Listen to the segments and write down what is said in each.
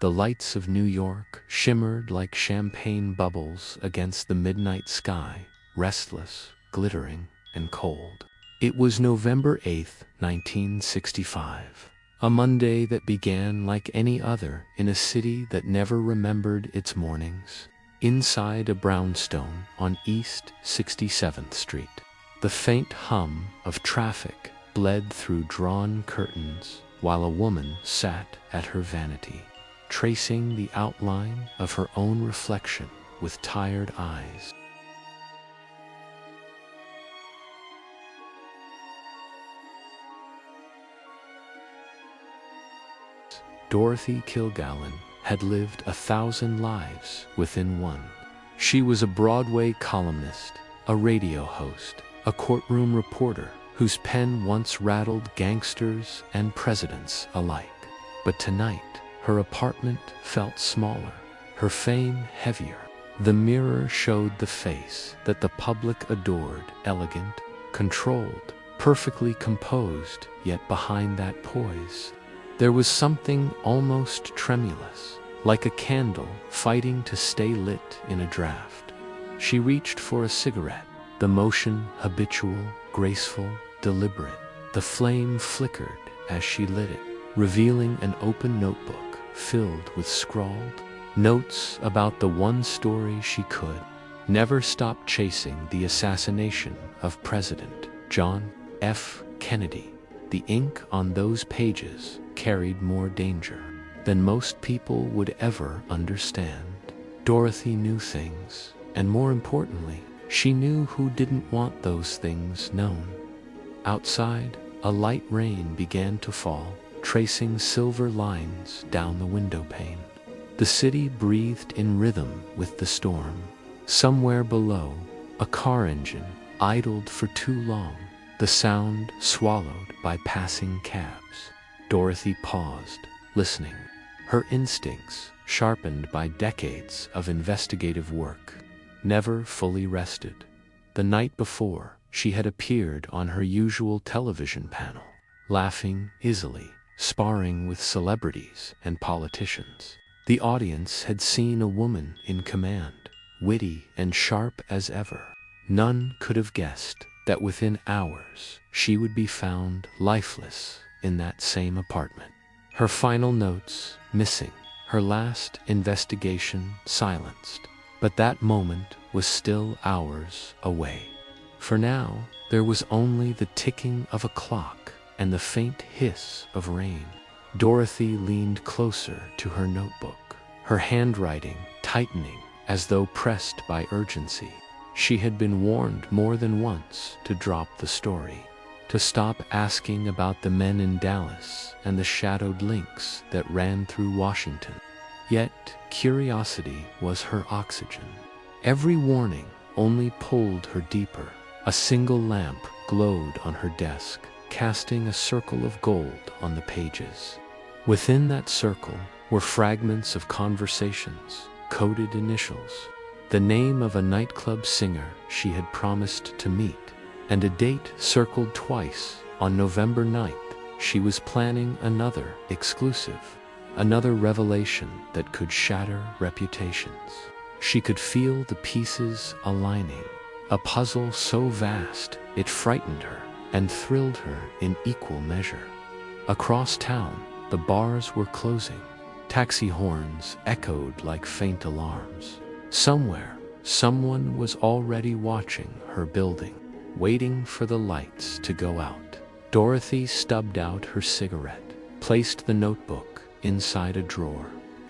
The lights of New York shimmered like champagne bubbles against the midnight sky, restless, glittering, and cold. It was November 8th, 1965. A Monday that began like any other in a city that never remembered its mornings. Inside a brownstone on East 67th Street, the faint hum of traffic bled through drawn curtains while a woman sat at her vanity, tracing the outline of her own reflection with tired eyes. Dorothy Kilgallen had lived 1,000 lives within one. She was a Broadway columnist, a radio host, a courtroom reporter whose pen once rattled gangsters and presidents alike. But tonight, her apartment felt smaller, her fame heavier. The mirror showed the face that the public adored, elegant, controlled, perfectly composed, yet behind that poise, there was something almost tremulous, like a candle fighting to stay lit in a draft. She reached for a cigarette, the motion habitual, graceful, deliberate. The flame flickered as she lit it, revealing an open notebook filled with scrawled notes about the one story she could never stop chasing: the assassination of President John F. Kennedy. The ink on those pages carried more danger than most people would ever understand. Dorothy knew things, and more importantly, she knew who didn't want those things known. Outside, a light rain began to fall, tracing silver lines down the window pane. The city breathed in rhythm with the storm. Somewhere below, a car engine idled for too long, the sound swallowed by passing cabs. Dorothy paused, listening, her instincts, sharpened by decades of investigative work, never fully rested. The night before, she had appeared on her usual television panel, laughing easily, sparring with celebrities and politicians. The audience had seen a woman in command, witty and sharp as ever. None could have guessed that within hours she would be found lifeless in that same apartment. Her final notes missing, her last investigation silenced. But that moment was still hours away. For now, there was only the ticking of a clock and the faint hiss of rain. Dorothy leaned closer to her notebook, her handwriting tightening as though pressed by urgency. She had been warned more than once to drop the story, to stop asking about the men in Dallas and the shadowed links that ran through Washington. Yet curiosity was her oxygen. Every warning only pulled her deeper. A single lamp glowed on her desk, casting a circle of gold on the pages. Within that circle were fragments of conversations, coded initials, the name of a nightclub singer she had promised to meet, and a date circled twice. On November 9th, she was planning another exclusive, another revelation that could shatter reputations. She could feel the pieces aligning, a puzzle so vast it frightened her and thrilled her in equal measure. Across town, the bars were closing. Taxi horns echoed like faint alarms. Somewhere, someone was already watching her building, waiting for the lights to go out. Dorothy stubbed out her cigarette, placed the notebook inside a drawer,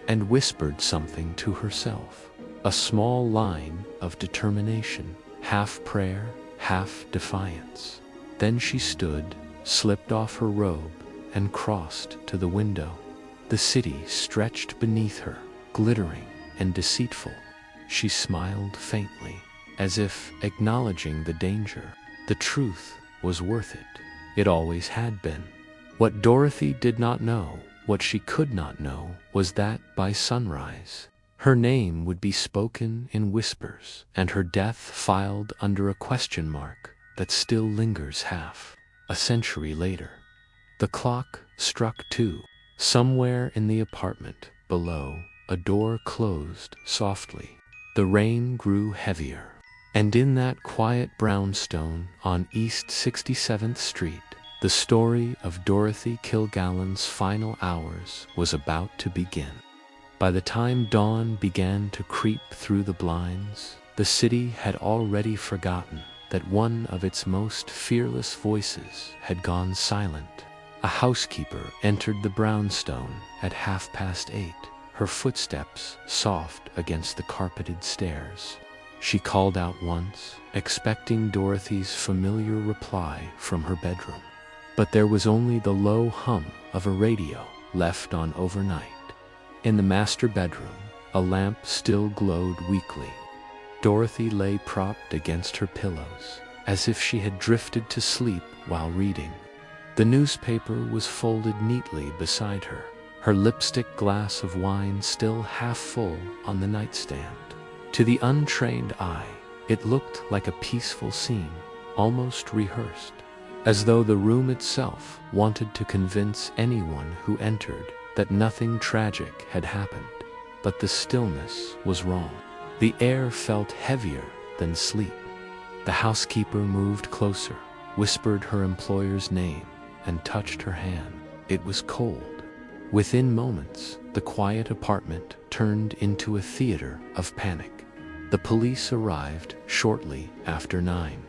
and whispered something to herself. A small line of determination, half prayer, half defiance. Then she stood, slipped off her robe, and crossed to the window. The city stretched beneath her, glittering and deceitful. She smiled faintly, as if acknowledging the danger. The truth was worth it. It always had been. What Dorothy did not know, what she could not know, was that by sunrise, her name would be spoken in whispers, and her death filed under a question mark that still lingers half a century later. The clock struck 2. Somewhere in the apartment, below, a door closed softly. The rain grew heavier, and in that quiet brownstone on East 67th Street, the story of Dorothy Kilgallen's final hours was about to begin. By the time dawn began to creep through the blinds, the city had already forgotten that one of its most fearless voices had gone silent. A housekeeper entered the brownstone at 8:30, her footsteps soft against the carpeted stairs. She called out once, expecting Dorothy's familiar reply from her bedroom. But there was only the low hum of a radio left on overnight. In the master bedroom, a lamp still glowed weakly. Dorothy lay propped against her pillows, as if she had drifted to sleep while reading. The newspaper was folded neatly beside her lipstick glass of wine still half full on the nightstand. To the untrained eye, it looked like a peaceful scene, almost rehearsed, as though the room itself wanted to convince anyone who entered that nothing tragic had happened. But the stillness was wrong. The air felt heavier than sleep. The housekeeper moved closer, whispered her employer's name, and touched her hand. It was cold. Within moments, the quiet apartment turned into a theater of panic. The police arrived shortly after 9.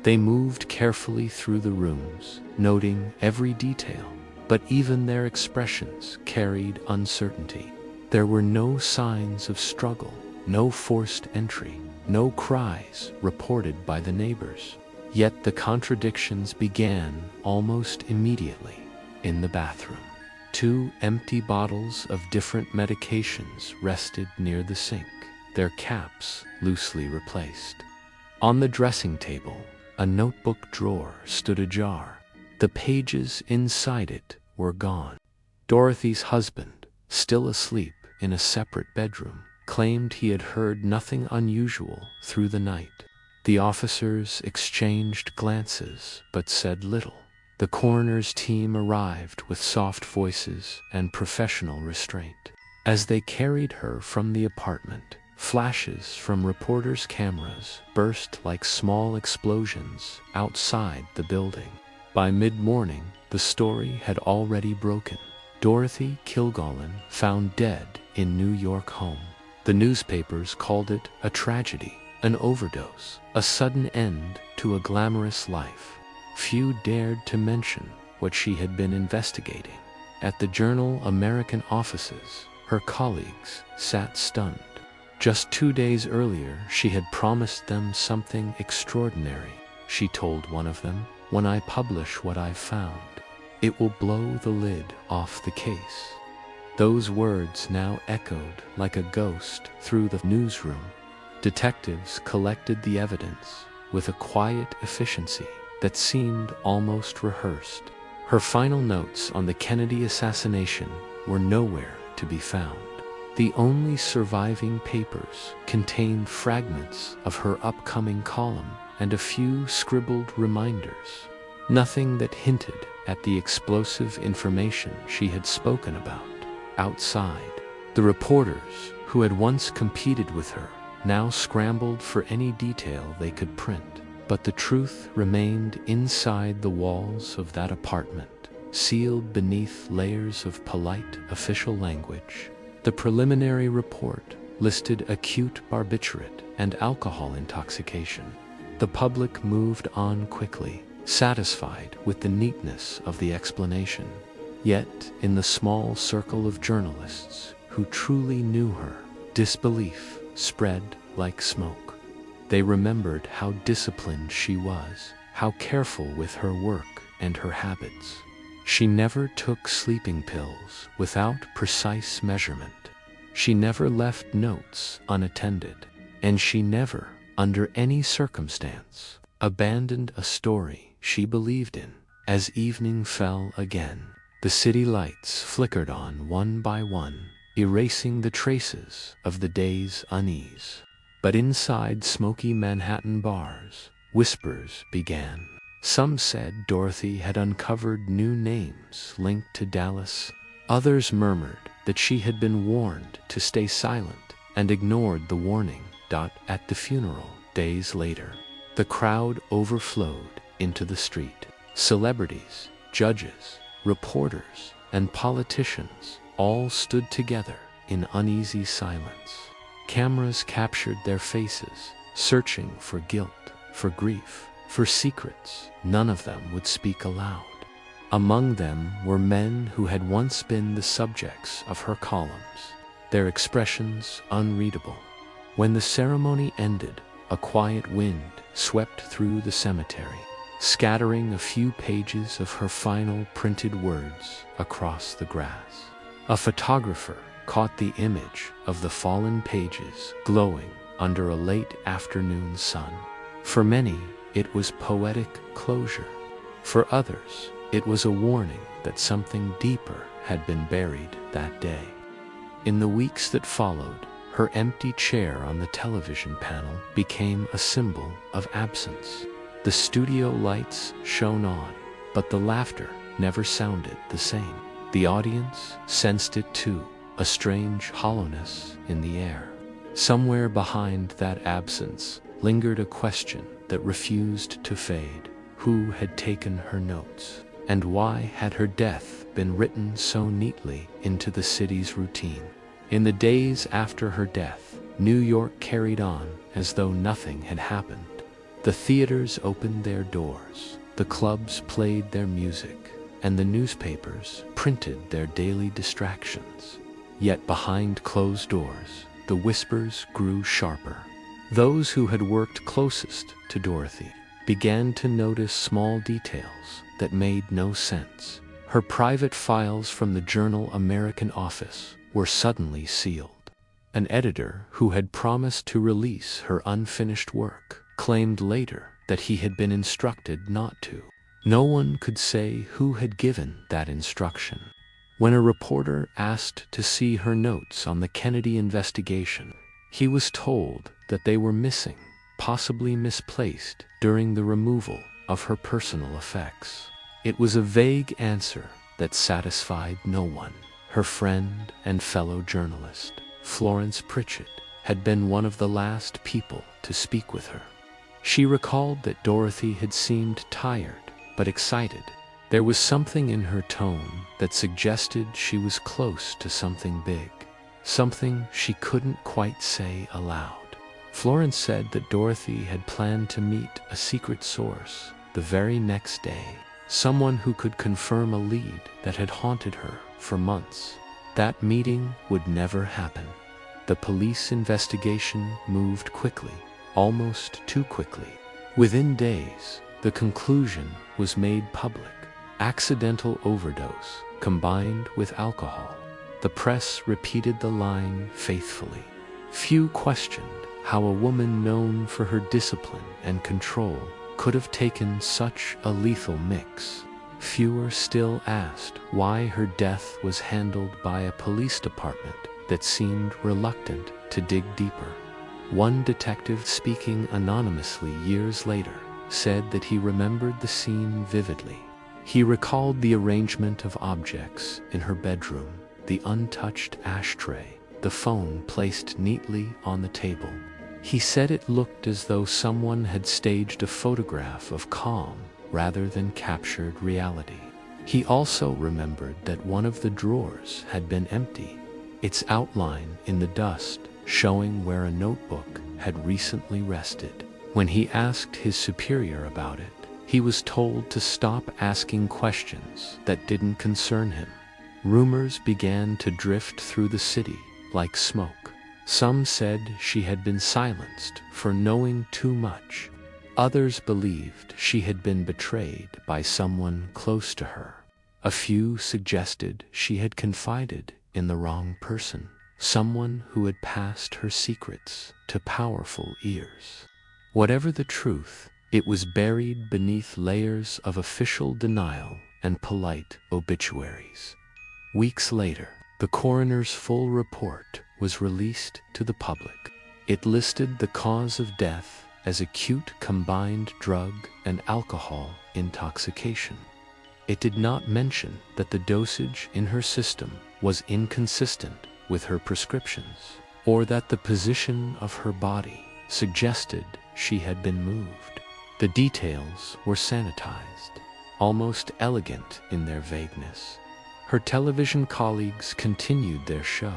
They moved carefully through the rooms, noting every detail, but even their expressions carried uncertainty. There were no signs of struggle, no forced entry, no cries reported by the neighbors. Yet the contradictions began almost immediately. In the bathroom, 2 empty bottles of different medications rested near the sink, their caps loosely replaced. On the dressing table, a notebook drawer stood ajar. The pages inside it were gone. Dorothy's husband, still asleep in a separate bedroom, claimed he had heard nothing unusual through the night. The officers exchanged glances but said little. The coroner's team arrived with soft voices and professional restraint. As they carried her from the apartment, flashes from reporters' cameras burst like small explosions outside the building. By mid-morning, the story had already broken. Dorothy Kilgallen found dead in New York home. The newspapers called it a tragedy, an overdose, a sudden end to a glamorous life. Few dared to mention what she had been investigating. At the Journal American offices, her colleagues sat stunned. Just 2 days earlier, she had promised them something extraordinary. She told one of them, "When I publish what I've found, it will blow the lid off the case." Those words now echoed like a ghost through the newsroom. Detectives collected the evidence with a quiet efficiency that seemed almost rehearsed. Her final notes on the Kennedy assassination were nowhere to be found. The only surviving papers contained fragments of her upcoming column and a few scribbled reminders. Nothing that hinted at the explosive information she had spoken about. Outside, the reporters who had once competed with her now scrambled for any detail they could print. But the truth remained inside the walls of that apartment, sealed beneath layers of polite official language. The preliminary report listed acute barbiturate and alcohol intoxication. The public moved on quickly, satisfied with the neatness of the explanation. Yet, in the small circle of journalists who truly knew her, disbelief spread like smoke. They remembered how disciplined she was, how careful with her work and her habits. She never took sleeping pills without precise measurement. She never left notes unattended, and she never, under any circumstance, abandoned a story she believed in. As evening fell again, the city lights flickered on one by one, erasing the traces of the day's unease. But inside smoky Manhattan bars, whispers began. Some said Dorothy had uncovered new names linked to Dallas. Others murmured that she had been warned to stay silent and ignored the warning. At the funeral, days later, the crowd overflowed into the street. Celebrities, judges, reporters, and politicians all stood together in uneasy silence. Cameras captured their faces, searching for guilt, for grief, for secrets none of them would speak aloud. Among them were men who had once been the subjects of her columns, their expressions unreadable. When the ceremony ended, a quiet wind swept through the cemetery, scattering a few pages of her final printed words across the grass. A photographer caught the image of the fallen pages glowing under a late afternoon sun. For many, it was poetic closure. For others, it was a warning that something deeper had been buried that day. In the weeks that followed, her empty chair on the television panel became a symbol of absence. The studio lights shone on, but the laughter never sounded the same. The audience sensed it too, a strange hollowness in the air. Somewhere behind that absence lingered a question that refused to fade. Who had taken her notes? And why had her death been written so neatly into the city's routine? In the days after her death, New York carried on as though nothing had happened. The theaters opened their doors, the clubs played their music, and the newspapers printed their daily distractions. Yet behind closed doors, the whispers grew sharper. Those who had worked closest to Dorothy began to notice small details that made no sense. Her private files from the journal American office were suddenly sealed. An editor who had promised to release her unfinished work claimed later that he had been instructed not to. No one could say who had given that instruction. When a reporter asked to see her notes on the Kennedy investigation, he was told that they were missing, possibly misplaced during the removal of her personal effects. It was a vague answer that satisfied no one. Her friend and fellow journalist, Florence Pritchett, had been one of the last people to speak with her. She recalled that Dorothy had seemed tired but excited. There was something in her tone that suggested she was close to something big, something she couldn't quite say aloud. Florence said that Dorothy had planned to meet a secret source the very next day, someone who could confirm a lead that had haunted her for months. That meeting would never happen. The police investigation moved quickly, almost too quickly. Within days, the conclusion was made public: accidental overdose combined with alcohol. The press repeated the line faithfully. Few questioned how a woman known for her discipline and control could have taken such a lethal mix. Fewer still asked why her death was handled by a police department that seemed reluctant to dig deeper. One detective, speaking anonymously years later, said that he remembered the scene vividly. He recalled the arrangement of objects in her bedroom, the untouched ashtray, the phone placed neatly on the table. He said it looked as though someone had staged a photograph of calm rather than captured reality. He also remembered that one of the drawers had been empty, its outline in the dust showing where a notebook had recently rested. When he asked his superior about it, he was told to stop asking questions that didn't concern him. Rumors began to drift through the city like smoke. Some said she had been silenced for knowing too much. Others believed she had been betrayed by someone close to her. A few suggested she had confided in the wrong person, someone who had passed her secrets to powerful ears. Whatever the truth, it was buried beneath layers of official denial and polite obituaries. Weeks later, the coroner's full report was released to the public. It listed the cause of death as acute combined drug and alcohol intoxication. It did not mention that the dosage in her system was inconsistent with her prescriptions, or that the position of her body suggested she had been moved. The details were sanitized, almost elegant in their vagueness. Her television colleagues continued their show,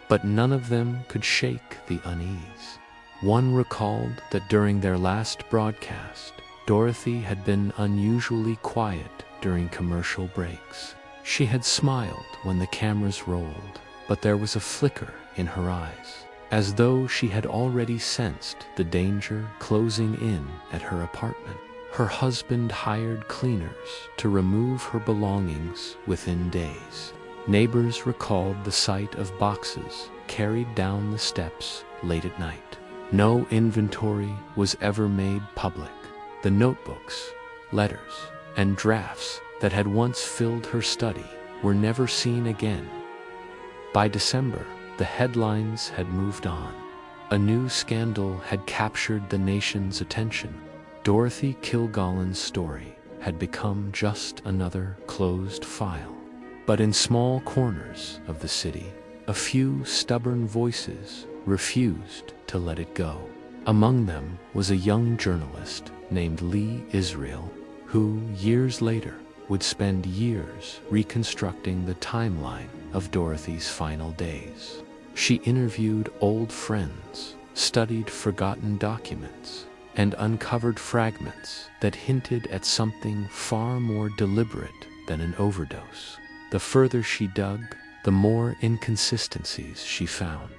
but none of them could shake the unease. One recalled that during their last broadcast, Dorothy had been unusually quiet during commercial breaks. She had smiled when the cameras rolled, but there was a flicker in her eyes, as though she had already sensed the danger closing in at her apartment. Her husband hired cleaners to remove her belongings within days. Neighbors recalled the sight of boxes carried down the steps late at night. No inventory was ever made public. The notebooks, letters, and drafts that had once filled her study were never seen again. By December, the headlines had moved on. A new scandal had captured the nation's attention. Dorothy Kilgallen's story had become just another closed file. But in small corners of the city, a few stubborn voices refused to let it go. Among them was a young journalist named Lee Israel, who, years later, would spend years reconstructing the timeline of Dorothy's final days. She interviewed old friends, studied forgotten documents, and uncovered fragments that hinted at something far more deliberate than an overdose. The further she dug, the more inconsistencies she found.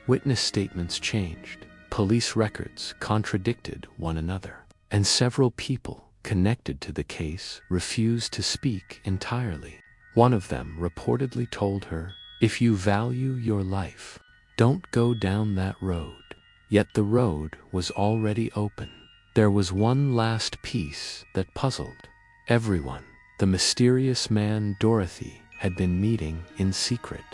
Witness statements changed, police records contradicted one another, and several people connected to the case refused to speak entirely. One of them reportedly told her, "If you value your life, don't go down that road." Yet the road was already open. There was one last piece that puzzled everyone: the mysterious man Dorothy had been meeting in secret.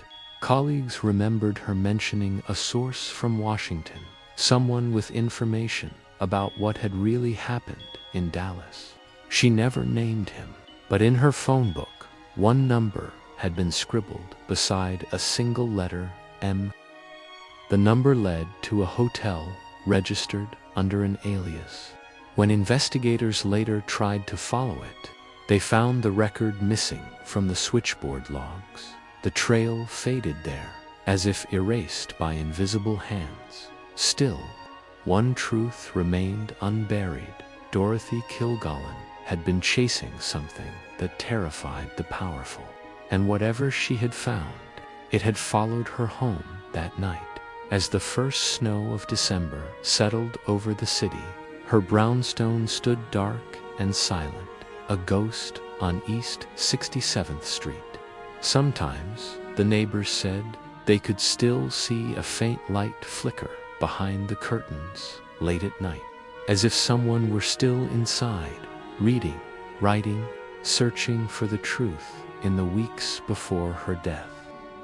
Colleagues remembered her mentioning a source from Washington, someone with information about what had really happened in Dallas. She never named him, but in her phone book, one number had been scribbled beside a single letter, M. The number led to a hotel registered under an alias. When investigators later tried to follow it, they found the record missing from the switchboard logs. The trail faded there, as if erased by invisible hands. Still, one truth remained unburied. Dorothy Kilgallen had been chasing something that terrified the powerful. And whatever she had found, it had followed her home that night. As the first snow of December settled over the city, her brownstone stood dark and silent, a ghost on East 67th Street. Sometimes, the neighbors said, they could still see a faint light flicker behind the curtains late at night, as if someone were still inside, reading, writing, searching for the truth in the weeks before her death.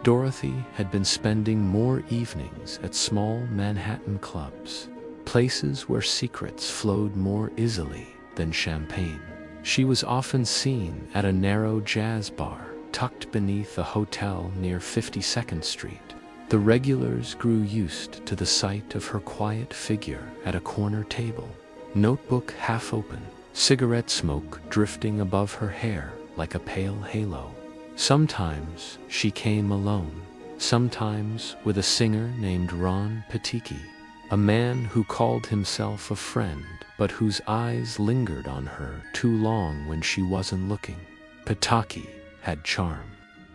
Dorothy had been spending more evenings at small Manhattan clubs, places where secrets flowed more easily than champagne. She was often seen at a narrow jazz bar tucked beneath a hotel near 52nd Street. The regulars grew used to the sight of her quiet figure at a corner table, notebook half open, cigarette smoke drifting above her hair like a pale halo. Sometimes she came alone, sometimes with a singer named Ron Patiki, a man who called himself a friend but whose eyes lingered on her too long when she wasn't looking. Pataki had charm,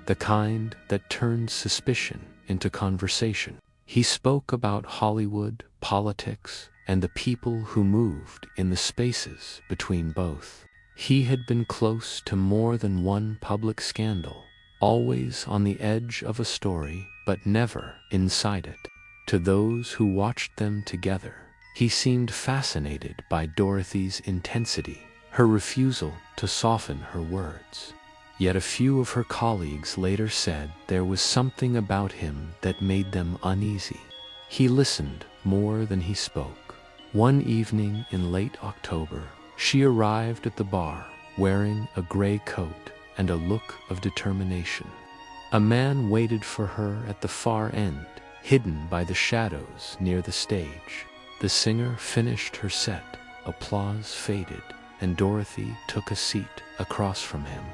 the kind that turned suspicion into conversation. He spoke about Hollywood, politics, and the people who moved in the spaces between both. He had been close to more than one public scandal, always on the edge of a story, but never inside it. To those who watched them together, he seemed fascinated by Dorothy's intensity, her refusal to soften her words. Yet a few of her colleagues later said there was something about him that made them uneasy. He listened more than he spoke. One evening in late October, she arrived at the bar, wearing a gray coat and a look of determination. A man waited for her at the far end, hidden by the shadows near the stage. The singer finished her set, applause faded, and Dorothy took a seat across from him.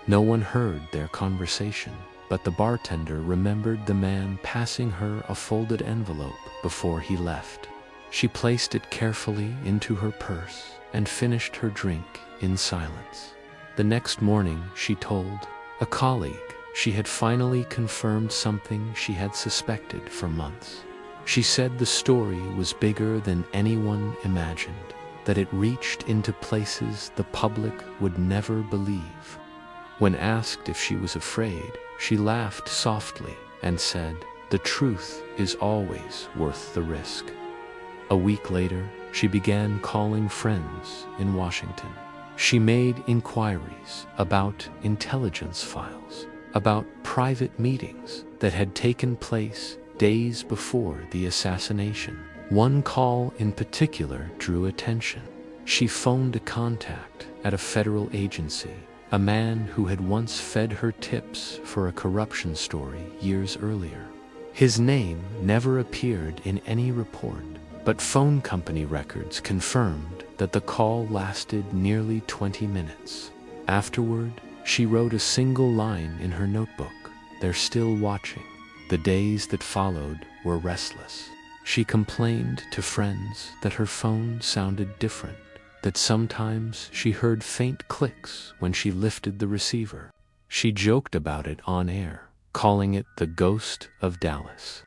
No one heard their conversation, but the bartender remembered the man passing her a folded envelope before he left. She placed it carefully into her purse and finished her drink in silence. The next morning, she told a colleague she had finally confirmed something she had suspected for months. She said the story was bigger than anyone imagined, that it reached into places the public would never believe. When asked if she was afraid, she laughed softly and said, "The truth is always worth the risk." A week later, she began calling friends in Washington. She made inquiries about intelligence files, about private meetings that had taken place days before the assassination. One call in particular drew attention. She phoned a contact at a federal agency, a man who had once fed her tips for a corruption story years earlier. His name never appeared in any report, but phone company records confirmed that the call lasted nearly 20 minutes. Afterward, she wrote a single line in her notebook, "They're still watching." The days that followed were restless. She complained to friends that her phone sounded different, that sometimes she heard faint clicks when she lifted the receiver. She joked about it on air, calling it the ghost of Dallas.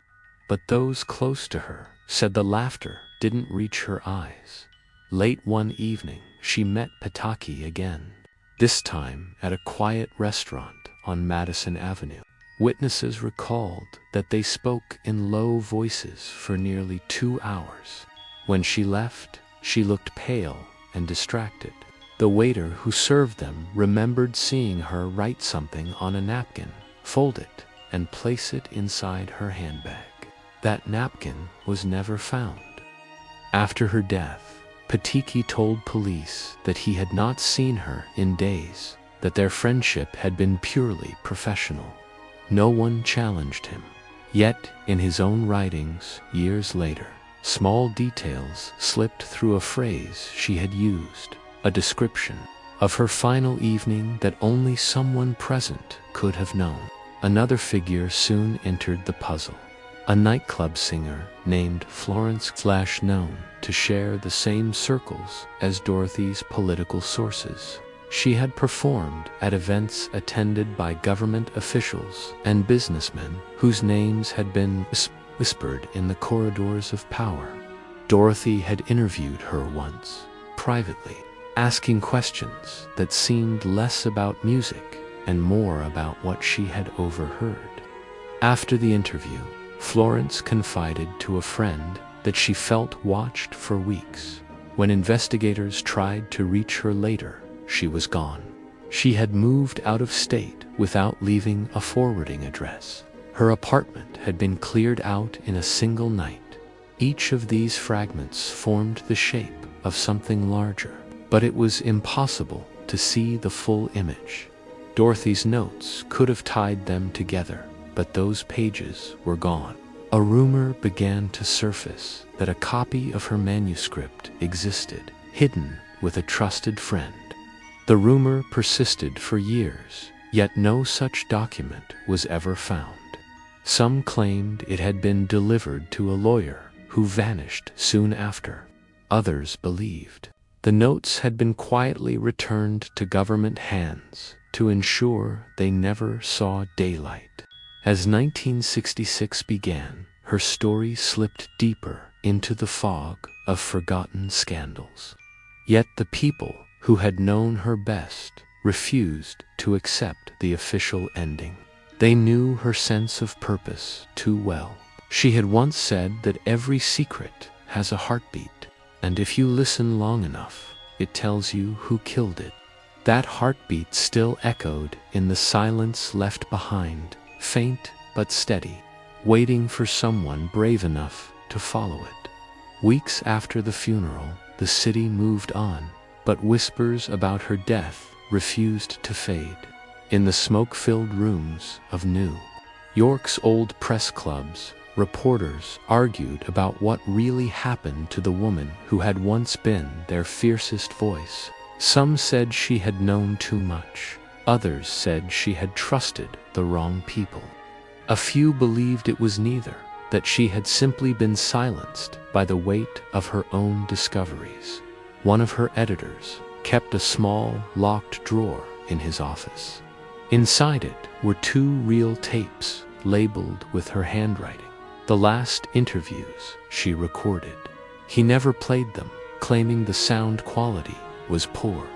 But those close to her said the laughter didn't reach her eyes. Late one evening, she met Pataki again, this time at a quiet restaurant on Madison Avenue. Witnesses recalled that they spoke in low voices for nearly 2 hours. When she left, she looked pale and distracted. The waiter who served them remembered seeing her write something on a napkin, fold it, and place it inside her handbag. That napkin was never found. After her death, Patiki told police that he had not seen her in days, that their friendship had been purely professional. No one challenged him. Yet, in his own writings, years later, small details slipped through a phrase she had used, a description of her final evening that only someone present could have known. Another figure soon entered the puzzle, a nightclub singer named Florence, known to share the same circles as Dorothy's political sources. She had performed at events attended by government officials and businessmen whose names had been whispered in the corridors of power. Dorothy had interviewed her once, privately, asking questions that seemed less about music and more about what she had overheard. After the interview, Florence confided to a friend that she felt watched for weeks. When investigators tried to reach her later, she was gone. She had moved out of state without leaving a forwarding address. Her apartment had been cleared out in a single night. Each of these fragments formed the shape of something larger, but it was impossible to see the full image. Dorothy's notes could have tied them together, but those pages were gone. A rumor began to surface that a copy of her manuscript existed, hidden with a trusted friend. The rumor persisted for years, yet no such document was ever found. Some claimed it had been delivered to a lawyer who vanished soon after. Others believed the notes had been quietly returned to government hands to ensure they never saw daylight. As 1966 began, her story slipped deeper into the fog of forgotten scandals. Yet the people who had known her best refused to accept the official ending. They knew her sense of purpose too well. She had once said that every secret has a heartbeat, and if you listen long enough, it tells you who killed it. That heartbeat still echoed in the silence left behind, faint but steady, waiting for someone brave enough to follow it. Weeks after the funeral, the city moved on, but whispers about her death refused to fade. in the smoke-filled rooms of New York's old press clubs, reporters argued about what really happened to the woman who had once been their fiercest voice. Some said she had known too much. Others said she had trusted the wrong people. A few believed it was neither, that she had simply been silenced by the weight of her own discoveries. One of her editors kept a small, locked drawer in his office. Inside it were 2 real tapes labeled with her handwriting, the last interviews she recorded. He never played them, claiming the sound quality was poor.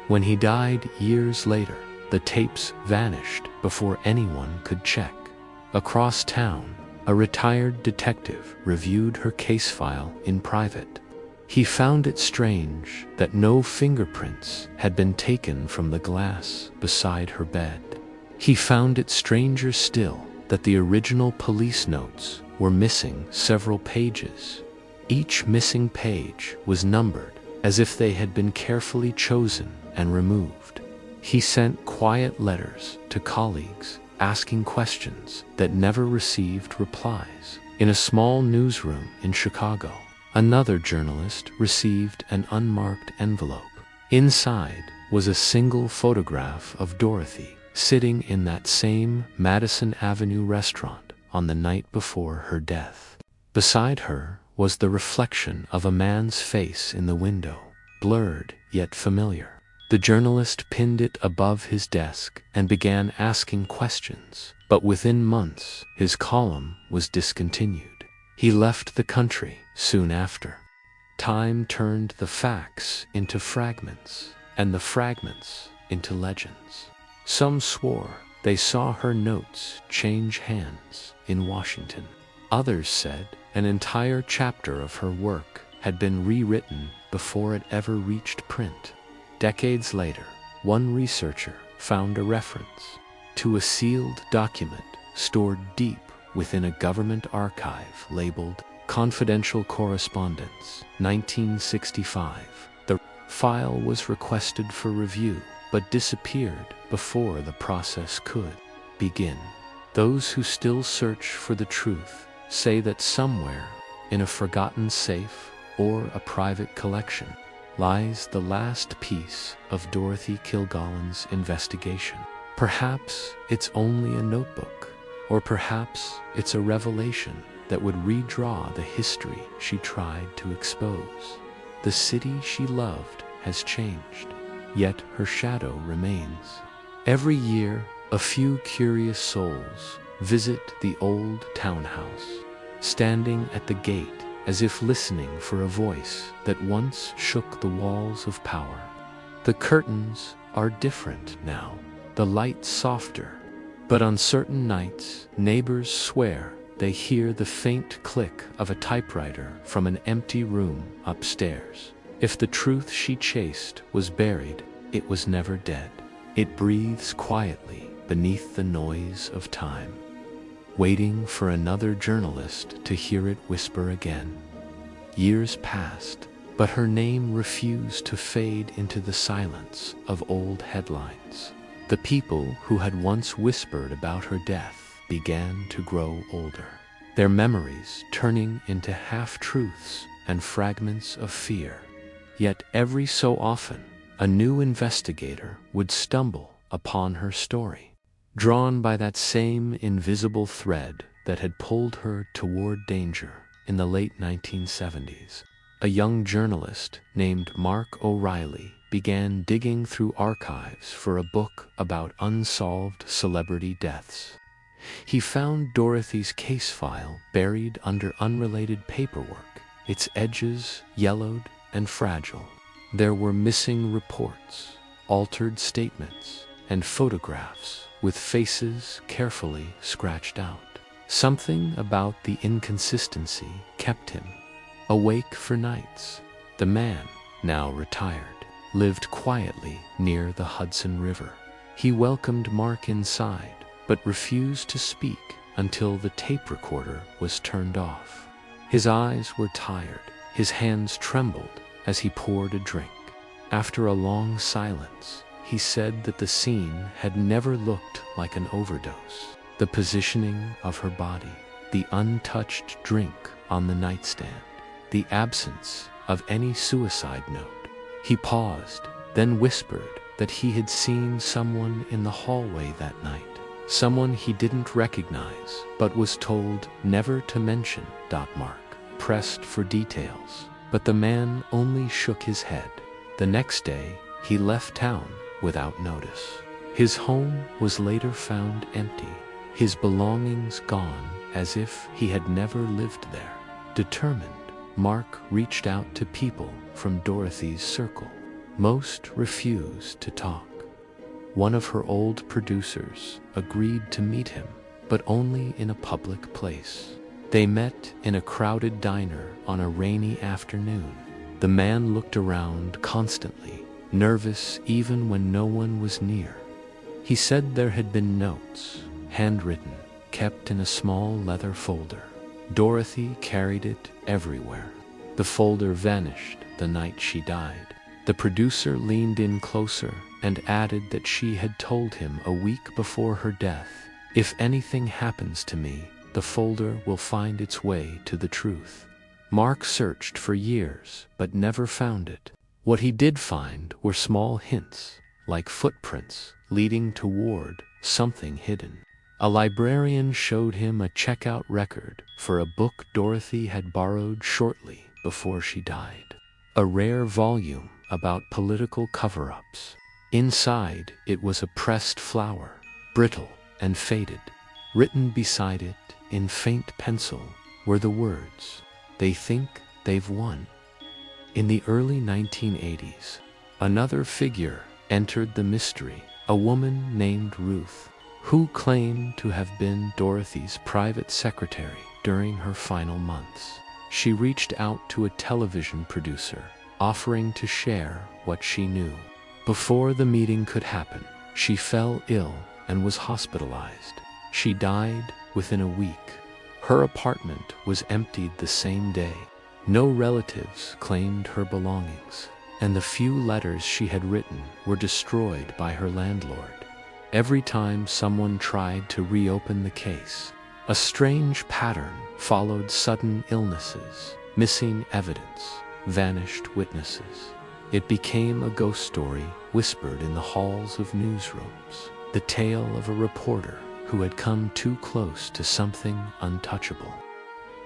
When he died years later, the tapes vanished before anyone could check. Across town, a retired detective reviewed her case file in private. He found it strange that no fingerprints had been taken from the glass beside her bed. He found it stranger still that the original police notes were missing several pages. Each missing page was numbered as if they had been carefully chosen and removed. He sent quiet letters to colleagues asking questions that never received replies. In a small newsroom in Chicago, another journalist received an unmarked envelope. Inside was a single photograph of Dorothy sitting in that same Madison Avenue restaurant on the night before her death. Beside her was the reflection of a man's face in the window, blurred yet familiar. The journalist pinned it above his desk and began asking questions, but within months his column was discontinued. He left the country soon after. Time turned the facts into fragments, and the fragments into legends. Some swore they saw her notes change hands in Washington. Others said an entire chapter of her work had been rewritten before it ever reached print. Decades later, one researcher found a reference to a sealed document stored deep within a government archive labeled Confidential Correspondence, 1965. The file was requested for review, but disappeared before the process could begin. Those who still search for the truth say that somewhere in a forgotten safe or a private collection lies the last piece of Dorothy Kilgallen's investigation. Perhaps it's only a notebook, or perhaps it's a revelation that would redraw the history she tried to expose. The city she loved has changed, yet her shadow remains. Every year, a few curious souls visit the old townhouse, standing at the gate as if listening for a voice that once shook the walls of power. The curtains are different now, the light softer, but on certain nights, neighbors swear they hear the faint click of a typewriter from an empty room upstairs. If the truth she chased was buried, it was never dead. It breathes quietly beneath the noise of time, waiting for another journalist to hear it whisper again. Years passed, but her name refused to fade into the silence of old headlines. The people who had once whispered about her death began to grow older, their memories turning into half-truths and fragments of fear. Yet every so often, a new investigator would stumble upon her story, drawn by that same invisible thread that had pulled her toward danger in the late 1970s. A young journalist named Mark O'Reilly began digging through archives for a book about unsolved celebrity deaths. He found Dorothy's case file buried under unrelated paperwork, its edges yellowed and fragile. There were missing reports, altered statements, and photographs with faces carefully scratched out. Something about the inconsistency kept him awake for nights. The man, now retired, lived quietly near the Hudson River. He welcomed Mark inside, but refused to speak until the tape recorder was turned off. His eyes were tired, his hands trembled as he poured a drink. After a long silence, he said that the scene had never looked like an overdose. The positioning of her body, the untouched drink on the nightstand, the absence of any suicide note. He paused, then whispered that he had seen someone in the hallway that night. Someone he didn't recognize, but was told never to mention. Mark pressed for details, but the man only shook his head. The next day, he left town without notice. His home was later found empty, his belongings gone as if he had never lived there. Determined, Mark reached out to people from Dorothy's circle. Most refused to talk. One of her old producers agreed to meet him, but only in a public place. They met in a crowded diner on a rainy afternoon. The man looked around constantly, nervous even when no one was near. He said there had been notes, handwritten, kept in a small leather folder. Dorothy carried it everywhere. The folder vanished the night she died. The producer leaned in closer and added that she had told him a week before her death, "If anything happens to me, the folder will find its way to the truth." Mark searched for years, but never found it. What he did find were small hints, like footprints leading toward something hidden. A librarian showed him a checkout record for a book Dorothy had borrowed shortly before she died. A rare volume about political cover-ups. Inside, it was a pressed flower, brittle and faded. Written beside it, in faint pencil, were the words, "They think they've won." In the early 1980s, another figure entered the mystery, a woman named Ruth, who claimed to have been Dorothy's private secretary during her final months. She reached out to a television producer, offering to share what she knew. Before the meeting could happen, she fell ill and was hospitalized. She died within a week. Her apartment was emptied the same day. No relatives claimed her belongings, and the few letters she had written were destroyed by her landlord. Every time someone tried to reopen the case, a strange pattern followed: sudden illnesses, missing evidence, vanished witnesses. It became a ghost story whispered in the halls of newsrooms, the tale of a reporter who had come too close to something untouchable.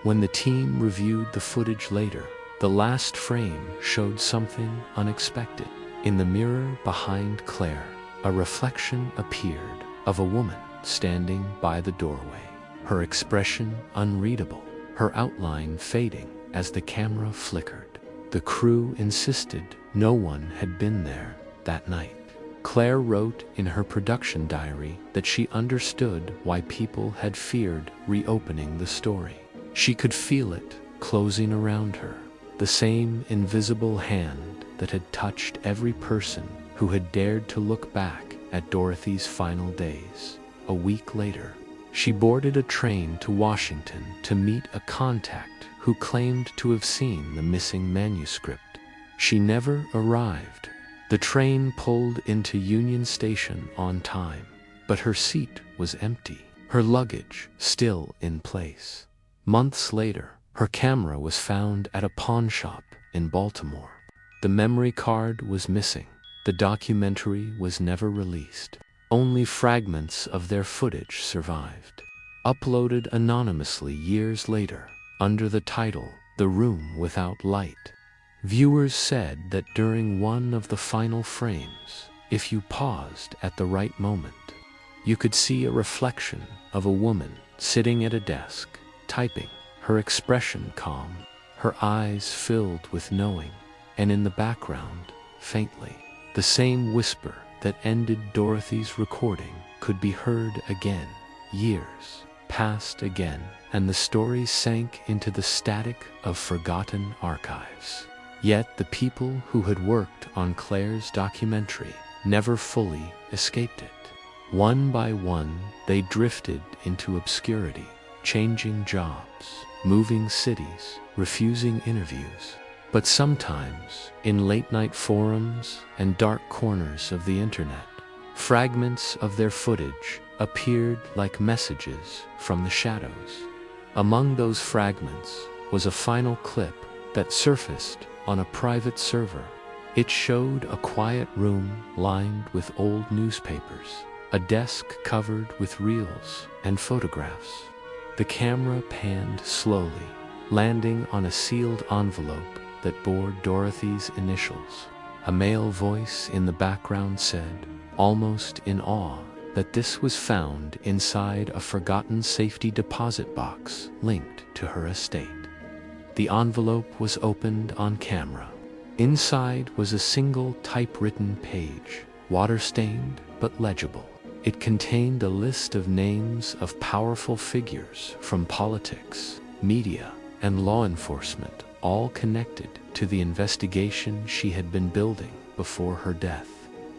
When the team reviewed the footage later, the last frame showed something unexpected. In the mirror behind Claire, a reflection appeared of a woman standing by the doorway, her expression unreadable, her outline fading as the camera flickered. The crew insisted no one had been there that night. Claire wrote in her production diary that she understood why people had feared reopening the story. She could feel it closing around her, the same invisible hand that had touched every person who had dared to look back at Dorothy's final days. A week later, she boarded a train to Washington to meet a contact who claimed to have seen the missing manuscript. She never arrived. The train pulled into Union Station on time, but her seat was empty, her luggage still in place. Months later, her camera was found at a pawn shop in Baltimore. The memory card was missing. The documentary was never released. Only fragments of their footage survived, uploaded anonymously years later under the title "The Room Without Light." Viewers said that during one of the final frames, if you paused at the right moment, you could see a reflection of a woman sitting at a desk, typing, her expression calm, her eyes filled with knowing, and in the background, faintly, the same whisper that ended Dorothy's recording could be heard again. Years passed again, and the story sank into the static of forgotten archives. Yet the people who had worked on Claire's documentary never fully escaped it. One by one, they drifted into obscurity, changing jobs, moving cities, refusing interviews. But sometimes, in late-night forums and dark corners of the internet, fragments of their footage appeared like messages from the shadows. Among those fragments was a final clip that surfaced on a private server. It showed a quiet room lined with old newspapers, a desk covered with reels and photographs. The camera panned slowly, landing on a sealed envelope that bore Dorothy's initials. A male voice in the background said, almost in awe, that this was found inside a forgotten safety deposit box linked to her estate. The envelope was opened on camera. Inside was a single typewritten page, water-stained but legible. It contained a list of names of powerful figures from politics, media, and law enforcement, all connected to the investigation she had been building before her death.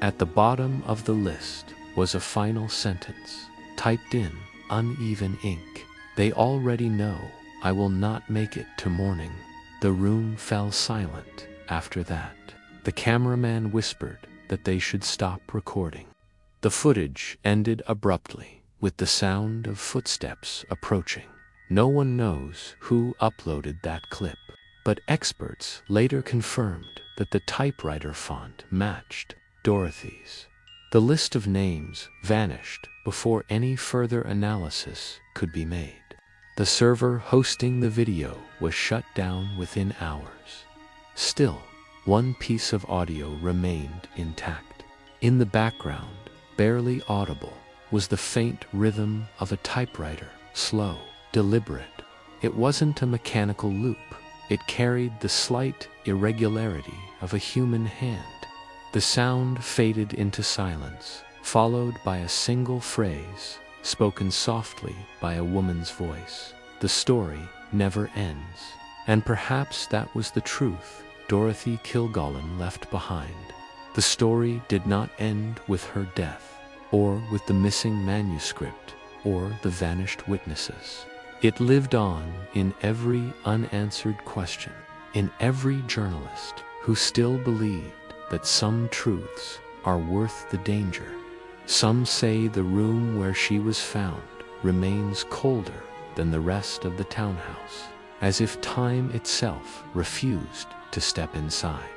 At the bottom of the list was a final sentence, typed in uneven ink. They already know I will not make it to morning. The room fell silent after that. The cameraman whispered that they should stop recording. The footage ended abruptly with the sound of footsteps approaching. No one knows who uploaded that clip, but experts later confirmed that the typewriter font matched Dorothy's. The list of names vanished before any further analysis could be made. The server hosting the video was shut down within hours. Still, one piece of audio remained intact. In the background, barely audible, was the faint rhythm of a typewriter, slow, deliberate. It wasn't a mechanical loop. It carried the slight irregularity of a human hand. The sound faded into silence, followed by a single phrase, spoken softly by a woman's voice. The story never ends. And perhaps that was the truth Dorothy Kilgallen left behind. The story did not end with her death, or with the missing manuscript, or the vanished witnesses. It lived on in every unanswered question, in every journalist who still believed that some truths are worth the danger. Some say the room where she was found remains colder than the rest of the townhouse, as if time itself refused to step inside.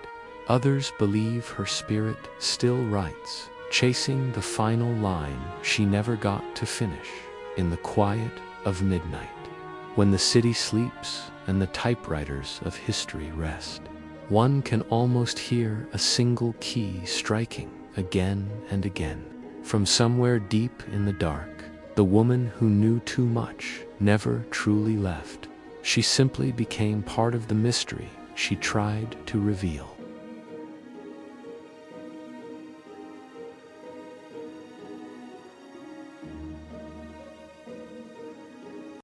Others believe her spirit still writes, chasing the final line she never got to finish, in the quiet of midnight, when the city sleeps and the typewriters of history rest. One can almost hear a single key striking again and again. From somewhere deep in the dark, the woman who knew too much never truly left. She simply became part of the mystery she tried to reveal.